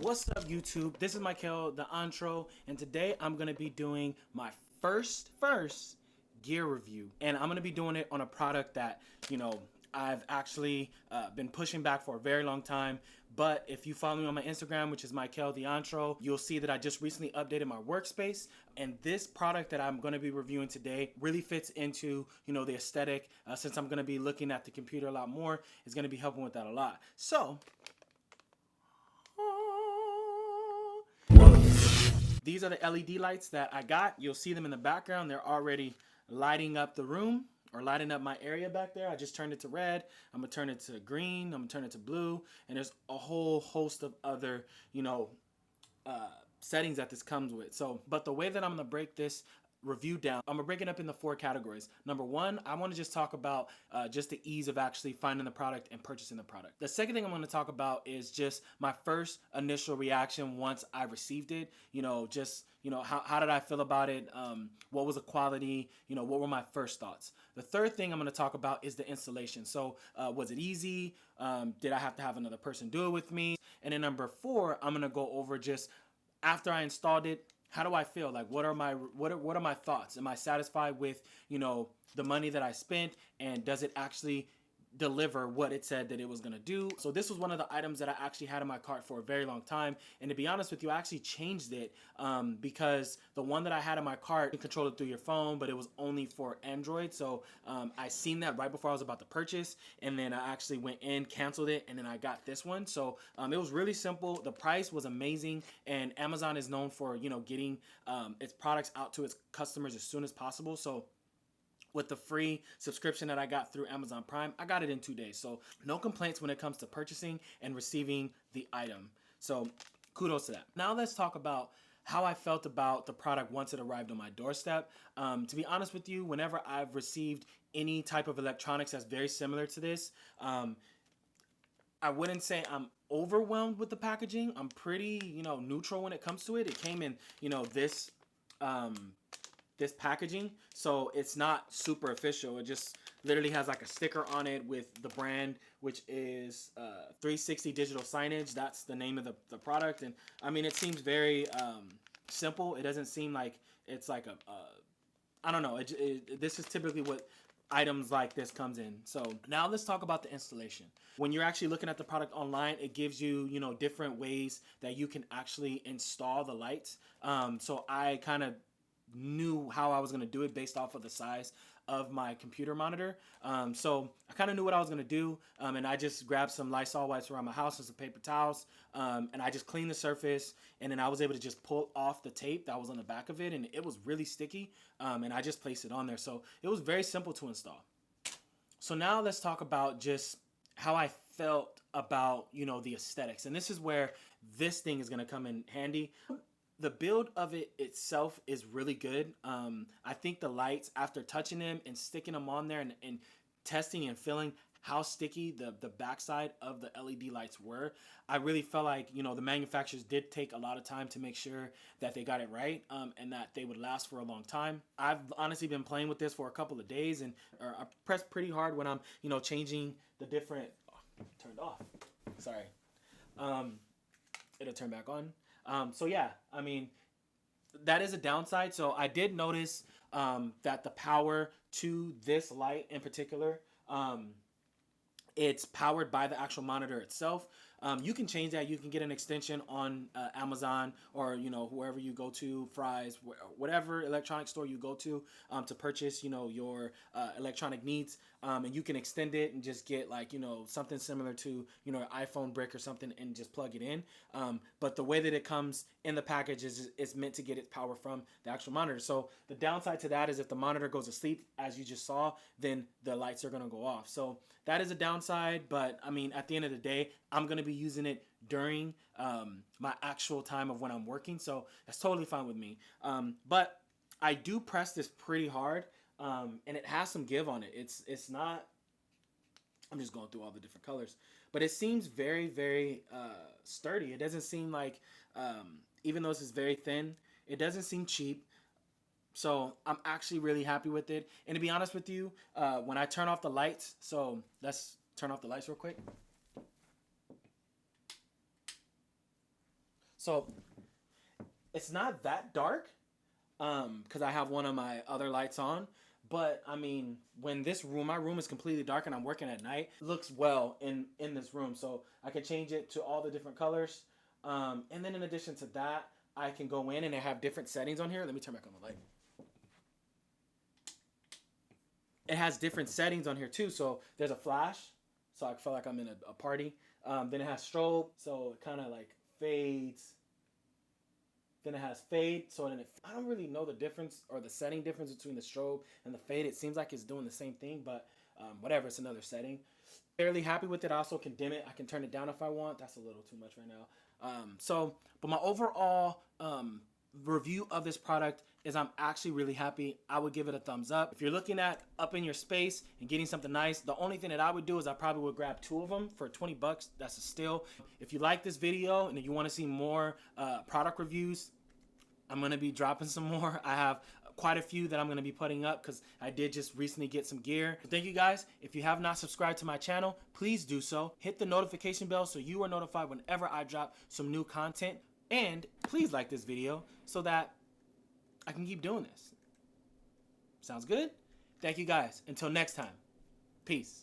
What's up, YouTube? This is Michael, the Antro, and today I'm gonna be doing my first gear review, and I'm gonna be doing it on a product that I've actually been pushing back for a very long time. But if you follow me on my Instagram, which is Michael the Antro, you'll see that I just recently updated my workspace, and this product that I'm going to be reviewing today really fits into the aesthetic. Since I'm going to be looking at the computer a lot more, it's going to be helping with that a lot. So these are the LED lights that I got. You'll see them in the background. They're already lighting up the room, or lighting up my area back there. I just turned it to red. I'm gonna turn it to green. I'm gonna turn it to blue. And there's a whole host of other, settings that this comes with. So, but the way that I'm gonna break this review down, I'm gonna break it up into 4 categories. Number 1, I want to just talk about just the ease of actually finding the product and purchasing the product. The second thing I'm going to talk about is just my first initial reaction once I received it. How did I feel about it? What was the quality? What were my first thoughts? The third thing I'm going to talk about is the installation. So was it easy? Did I have to have another person do it with me? And then number 4, I'm going to go over just after I installed it, how do I feel? Like, what are my thoughts? Am I satisfied with, the money that I spent, and does it actually deliver what it said that it was going to do? So this was one of the items that I actually had in my cart for a very long time, and to be honest with you, I actually changed it because the one that I had in my cart, you can control it through your phone, but it was only for Android. So I seen that right before I was about to purchase, and then I actually went in, canceled it, and then I got this one. So it was really simple. The price was amazing, and Amazon is known for getting its products out to its customers as soon as possible. So with the free subscription that I got through Amazon Prime, I got it in 2 days. So no complaints when it comes to purchasing and receiving the item. So kudos to that. Now let's talk about how I felt about the product once it arrived on my doorstep. To be honest with you, whenever I've received any type of electronics that's very similar to this, I wouldn't say I'm overwhelmed with the packaging. I'm pretty, neutral when it comes to it. It came in, this packaging, so it's not super official. It just literally has like a sticker on it with the brand, which is 360 Digital Signage. That's the name of the product. And I mean, it seems very simple. It doesn't seem like it's like I don't know. This is typically what items like this comes in. So now let's talk about the installation. When you're actually looking at the product online, it gives you, different ways that you can actually install the lights. So I kind of knew how I was going to do it based off of the size of my computer monitor. So I kind of knew what I was going to do, and I just grabbed some Lysol wipes around my house and some paper towels, and I just cleaned the surface, and then I was able to just pull off the tape that was on the back of it, and it was really sticky, and I just placed it on there. So it was very simple to install. So now let's talk about just how I felt about, the aesthetics, and this is where this thing is going to come in handy. The build of it itself is really good. I think the lights, after touching them and sticking them on there and testing and feeling how sticky the backside of the LED lights were, I really felt like, the manufacturers did take a lot of time to make sure that they got it right, and that they would last for a long time. I've honestly been playing with this for a couple of days, and I press pretty hard when I'm, changing the different, turned off, sorry. It'll turn back on. So yeah, I mean, that is a downside. So I did notice that the power to this light in particular, it's powered by the actual monitor itself. You can change that. You can get an extension on Amazon, or whoever you go to, Fry's, whatever electronic store you go to purchase your electronic needs, and you can extend it and just get like something similar to an iPhone brick or something and just plug it in. But the way that it comes in the package is meant to get its power from the actual monitor. So the downside to that is if the monitor goes to sleep, as you just saw, then the lights are going to go off. So that is a downside, but I mean, at the end of the day, I'm going to be using it during my actual time of when I'm working, so that's totally fine with me. But I do press this pretty hard, and it has some give on it. It's not, I'm just going through all the different colors, but it seems very, very sturdy. It doesn't seem like, even though this is very thin, it doesn't seem cheap. So I'm actually really happy with it. And to be honest with you, when I turn off the lights, so let's turn off the lights real quick. So it's not that dark, because I have one of my other lights on. But I mean, when my room is completely dark and I'm working at night, it looks well in this room. So I can change it to all the different colors. And then in addition to that, I can go in and I have different settings on here. Let me turn back on the light. It has different settings on here too. So there's a flash, so I feel like I'm in a party. Then it has strobe, so it kind of like fades. Then it has fade, so then I don't really know the difference or the setting difference between the strobe and the fade. It seems like it's doing the same thing, but whatever, it's another setting. Fairly happy with it. I also can dim it. I can turn it down if I want. That's a little too much right now. But my overall review of this product is I'm actually really happy. I would give it a thumbs up. If you're looking at upping your space and getting something nice, the only thing that I would do is I probably would grab 2 of them for 20 bucks. That's a steal. If you like this video and you want to see more product reviews, I'm going to be dropping some more. I have quite a few that I'm going to be putting up because I did just recently get some gear. But thank you guys. If you have not subscribed to my channel, please do so. Hit the notification bell so you are notified whenever I drop some new content. And please like this video so that I can keep doing this. Sounds good? Thank you guys. Until next time. Peace.